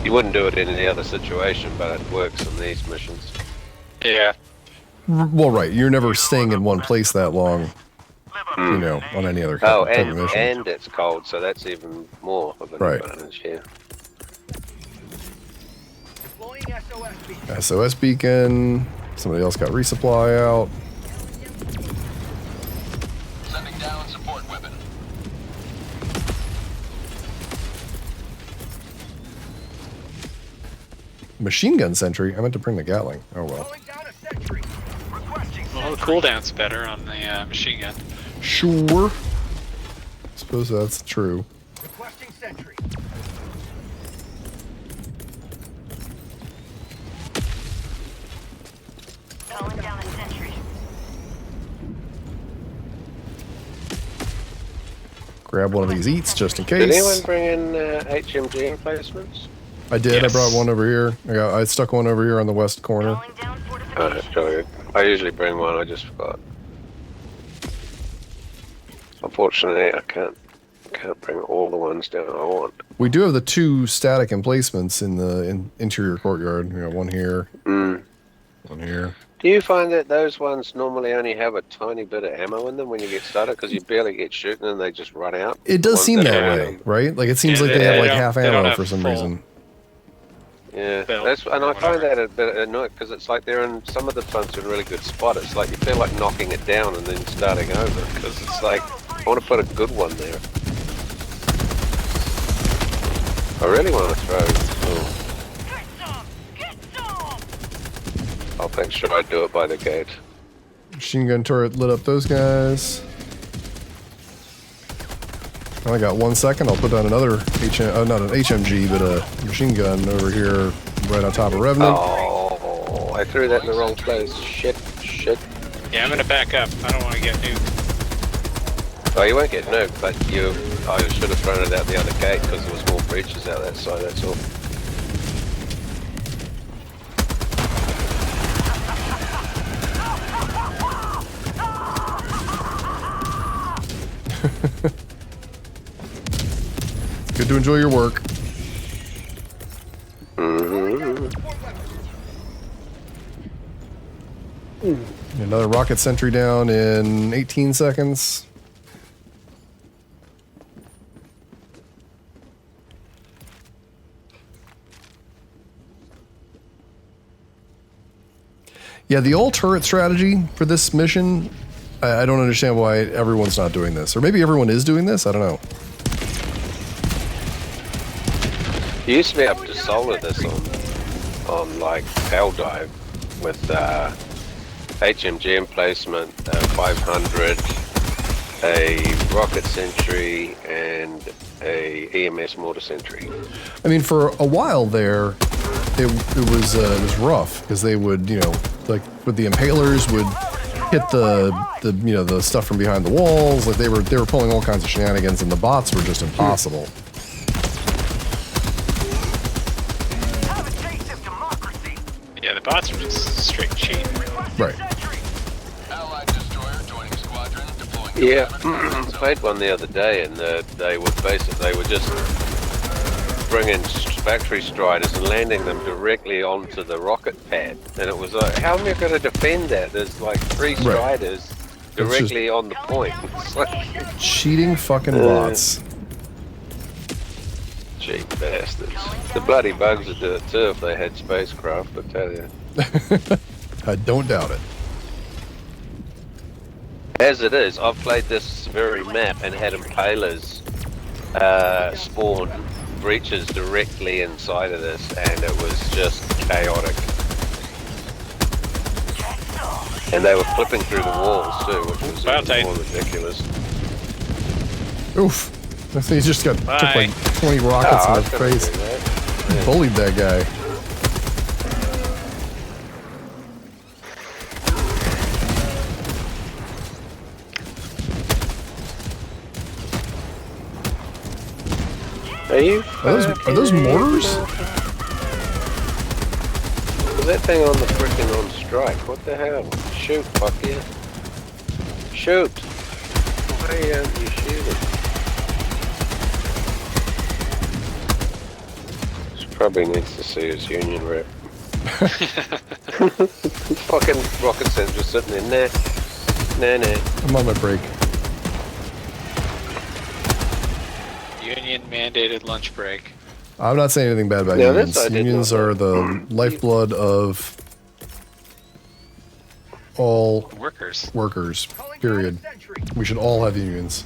You wouldn't do it in any other situation, but it works in these missions. Yeah. Well, right. You're never staying in one place that long, you know, on any other type of mission. And it's cold, so that's even more of an advantage here. SOS beacon. Somebody else got resupply out. Sending down support weapon. Machine gun sentry. I meant to bring the Gatling. Oh well. Well, the cooldown's better on the machine gun. Sure. Suppose that's true. Requesting sentry. Calling down a sentry. Grab one of these eats just in case. Did anyone bring in HMG emplacements? I did. Yes. I brought one over here. I stuck one over here on the west corner. Calling down fortification. Sorry. I usually bring one. I just forgot. Unfortunately, I can't bring all the ones down I want. We do have the 2 static emplacements in the interior courtyard. You know, one here, one here. Do you find that those ones normally only have a tiny bit of ammo in them when you get started? Because you barely get shooting and they just run out? It does seem that way, right? Like it seems like they have like half ammo for some reason. Yeah, and I find that a bit annoying because it's like they're in some of the funds in a really good spot. It's like you feel like knocking it down and then starting over because it's like I want to put a good one there. I really want to throw. I'll make sure I do it by the gate. Machine gun turret lit up those guys. I only got 1 second. I'll put down another not an HMG, but a machine gun over here, right on top of Revenant. Oh, I threw that in the wrong place. Shit. Yeah, I'm gonna back up. I don't want to get nuked. Oh, you won't get nuked, but I should have thrown it out the other gate because there was more breaches out that side. That's all. Good to enjoy your work. Another rocket sentry down in 18 seconds. Yeah, the all turret strategy for this mission, I don't understand why everyone's not doing this. Or maybe everyone is doing this, I don't know. You used to be able to solar this on like Helldive with HMG emplacement, 500, a rocket sentry, and a EMS mortar sentry. I mean, for a while there, it was rough because they would, you know, like with the impalers would hit the stuff from behind the walls. Like they were pulling all kinds of shenanigans, and the bots were just impossible. Yeah, the bots are just straight cheat. Right. Allied destroyer joining squadron, deploying. Yeah, played one the other day, and they were just bringing factory striders and landing them directly onto the rocket pad, and it was like, how am I going to defend that? There's like 3 striders directly on the point. It's like, cheating fucking bots. Cheap bastards. The bloody bugs would do it too if they had spacecraft, I tell you. I don't doubt it. As it is, I've played this very map and had impalers spawn breaches directly inside of this, and it was just chaotic. And they were flipping through the walls too, which was even more ridiculous. Oof. I think he just took like 20 rockets in the face. Yeah. Bullied that guy. Are those mortars? Was that thing on the freaking on strike? What the hell? Shoot, fuck yeah. Shoot! Why aren't you shooting? Probably needs to see his union rep. Fucking rocket central sitting in there. Nah. I'm on my break. Union mandated lunch break. I'm not saying anything bad about No, unions. this I did Unions not know. are the lifeblood of all Workers. period. We should all have unions.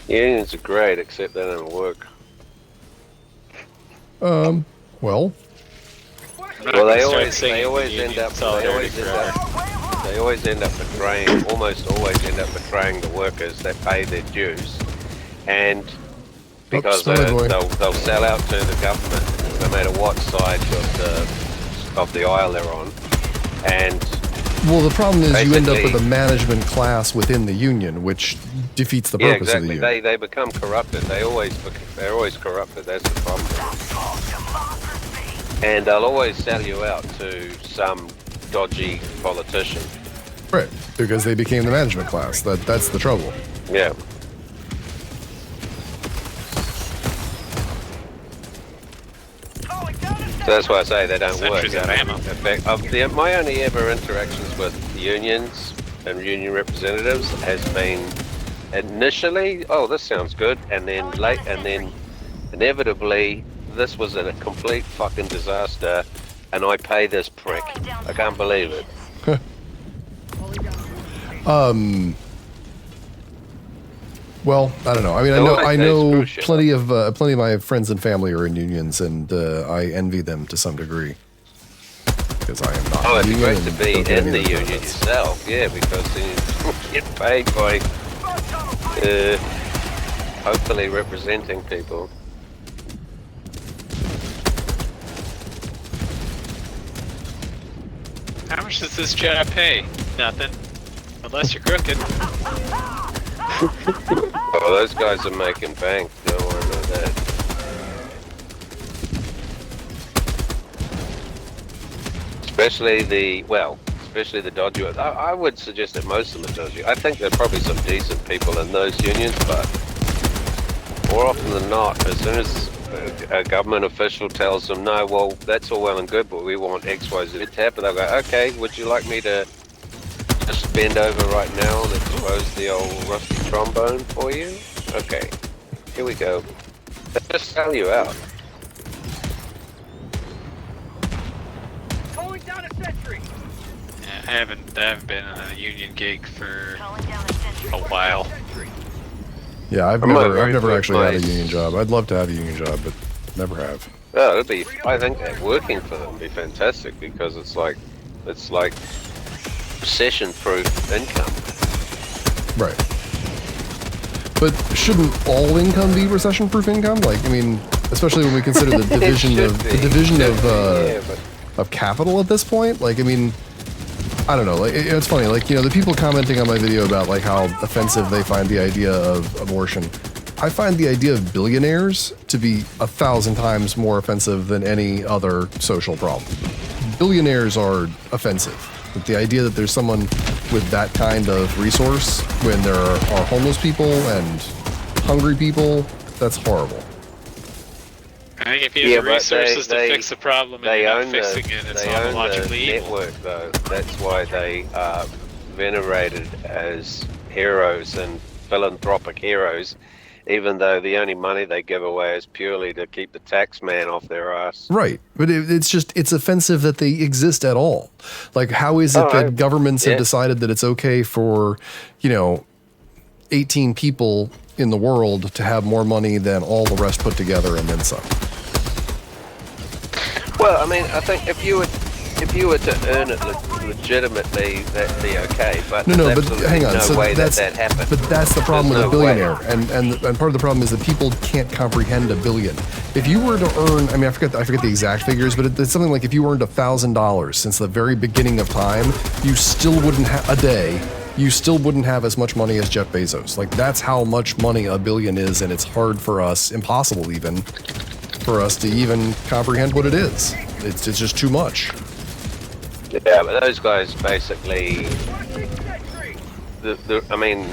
Unions are great, except they don't work. Well, Well, they always end up betraying, almost always end up betraying the workers that pay their dues, and because they'll sell out to the government no matter what side of the aisle they're on, and well, the problem is you end up basically- with a management class within the union, which defeats the purpose of the union. They become corrupted. They're always corrupted. That's the problem. And they'll always sell you out to some dodgy politician. Right, because they became the management class. That's the trouble. Yeah. So that's why I say they don't work. Centuries of ammo. In fact, my only ever interactions with unions and union representatives has been initially, oh, this sounds good, and then inevitably, this was a complete fucking disaster, and I pay this prick. I can't believe it. Well, I don't know. I mean, I know plenty of my friends and family are in unions, and I envy them to some degree because I am not. Oh, it'd be in great union to be and don't get in any the of union benefits. yourself, yeah, because then you get paid by hopefully representing people. How much does this job pay? Nothing. Unless you're crooked. Oh, those guys are making bank. No one knows that. Especially the dodgy ones. I would suggest that most of them are dodgy. I think there are probably some decent people in those unions, but more often than not, as soon as a government official tells them, no, well, that's all well and good, but we want X, Y, Z to happen, they'll go, okay, would you like me to just bend over right now and expose the old rusty trombone for you? Okay, here we go. Let's just sell you out. Calling down a sentry. Yeah, I haven't been on a union gig for Calling down a sentry. a while. Yeah, I've I'm not never very actually had a nice. union job. I'd love to have a union job, but never have. Oh, it'd be. I think that working for them would be fantastic because it's like recession-proof income. Right. But shouldn't all income be recession-proof income? Like, I mean, especially when we consider the division of capital at this point. Like, I mean, I don't know. Like, it's funny. Like, you know, the people commenting on my video about like how offensive they find the idea of abortion. I find the idea of billionaires to be 1,000 times more offensive than any other social problem. Billionaires are offensive. But the idea that there's someone with that kind of resource when there are homeless people and hungry people, that's horrible. I think if you have the resources to fix the problem and They you're own not fixing it, it's they own ontologically the evil. network, though. That's why they are venerated as heroes and philanthropic heroes, even though the only money they give away is purely to keep the tax man off their ass. Right. But it's offensive that they exist at all. Like, how is it that governments have decided that it's okay for, 18 people in the world to have more money than all the rest put together and then some? Well, I mean, I think if you were to earn it legitimately, that'd be okay. But No, there's but absolutely hang on. no So way that's that happens. But that's the problem There's with a no way. billionaire, and part of the problem is that people can't comprehend a billion. If you were to earn, I mean, I forget the exact figures, but it's something like if you earned $1,000 since the very beginning of time, you still wouldn't have You still wouldn't have as much money as Jeff Bezos. Like, that's how much money a billion is, and it's hard for us, impossible even, for us to even comprehend what it is. It's just too much. Yeah, but those guys basically, I mean,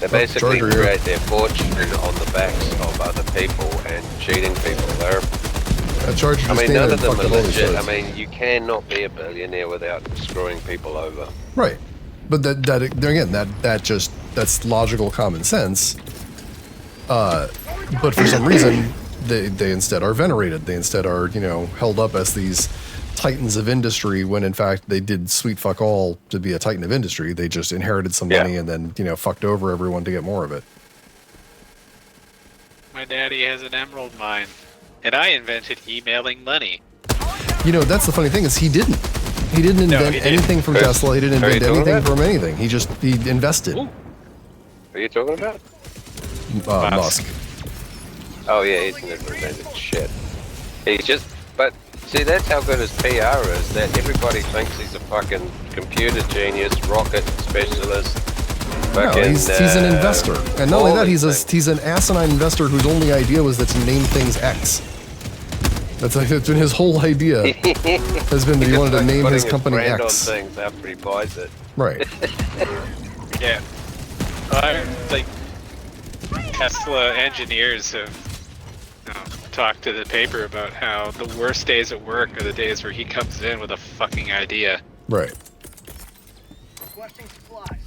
They basically Charger here. create their fortune on the backs of other people and cheating people. They're, That charger I just mean, came none in of them and are fucked up all these legit. I shows. mean, you cannot be a billionaire without screwing people over. Right. But that again, that's logical common sense. But for some reason, they instead are venerated. They instead are, held up as these titans of industry when in fact they did sweet fuck all to be a titan of industry. They just inherited some money and then, fucked over everyone to get more of it. My daddy has an emerald mine, and I invented emailing money. That's the funny thing is he didn't. He didn't invent he didn't. anything from Tesla. He didn't Are you invent doing anything that? from anything. He invested. Ooh. Are you talking about? Musk. Oh yeah, he's never invented shit. He's just, but see, that's how good his PR is. That everybody thinks he's a fucking computer genius, rocket specialist. No, Fucking, he's an investor, and not only all that, these he's an asinine investor whose only idea was that to name things X. That's been his whole idea. Has been that he wanted to name his company brand X. on things after he buys it. Right. Yeah. Like, Tesla engineers have talked to the paper about how the worst days at work are the days where he comes in with a fucking idea. Right. Requesting supplies.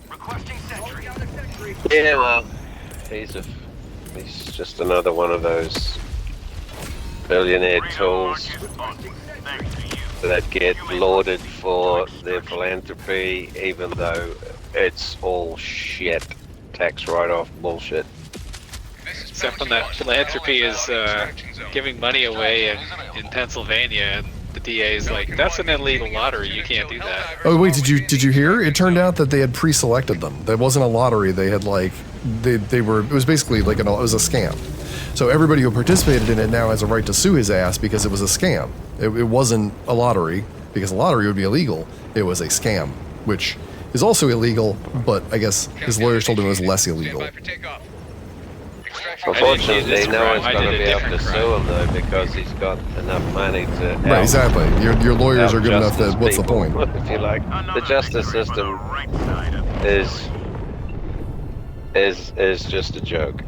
Requesting sentry. Yeah, well, he's just another one of those billionaire tools that get lauded for their philanthropy, even though it's all shit. Tax write-off bullshit. Except when that philanthropy is giving money away in Pennsylvania, and the DA is like, that's an illegal lottery, you can't do that. Oh wait, did you hear? It turned out that they had pre-selected them. That wasn't a lottery. They had they were. It was basically it was a scam. So everybody who participated in it now has a right to sue his ass because it was a scam. It wasn't a lottery because a lottery would be illegal. It was a scam, which is also illegal, but I guess his lawyers told him it was less illegal. Unfortunately, this no crime. one's I going to did a be able to different sue him though because he's got enough money to help. Right, exactly. Your lawyers are good enough that what's the people, point? If you like, the justice system is just a joke.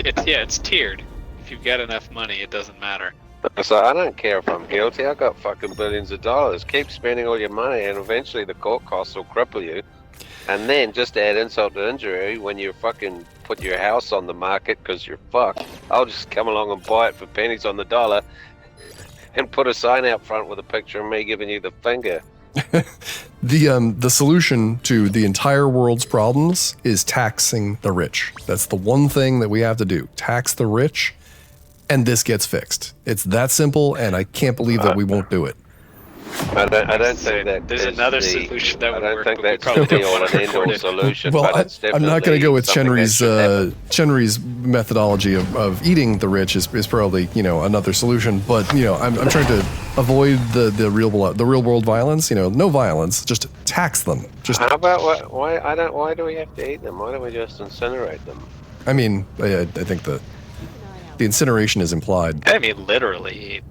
It's tiered. If you've got enough money, it doesn't matter. So I don't care if I'm guilty. I got fucking billions of dollars. Keep spending all your money, and eventually the court costs will cripple you. And then, just to add insult to injury, when you fucking put your house on the market because you're fucked, I'll just come along and buy it for pennies on the dollar, and put a sign out front with a picture of me giving you the finger. The solution to the entire world's problems is taxing the rich. That's the one thing that we have to do. Tax the rich, and this gets fixed. It's that simple, and I can't believe that we won't do it. I don't think that There's is another the, solution that would I don't work, think but we that's probably the don't all want and to end all record it. solution. Well, but it's I'm not going to go with something that should happen. Chenry's methodology of eating the rich is probably another solution. But I'm trying to avoid the real world violence. No violence, just tax them. Just How about why do we have to eat them? Why don't we just incinerate them? I mean, I think the incineration is implied. I mean, literally.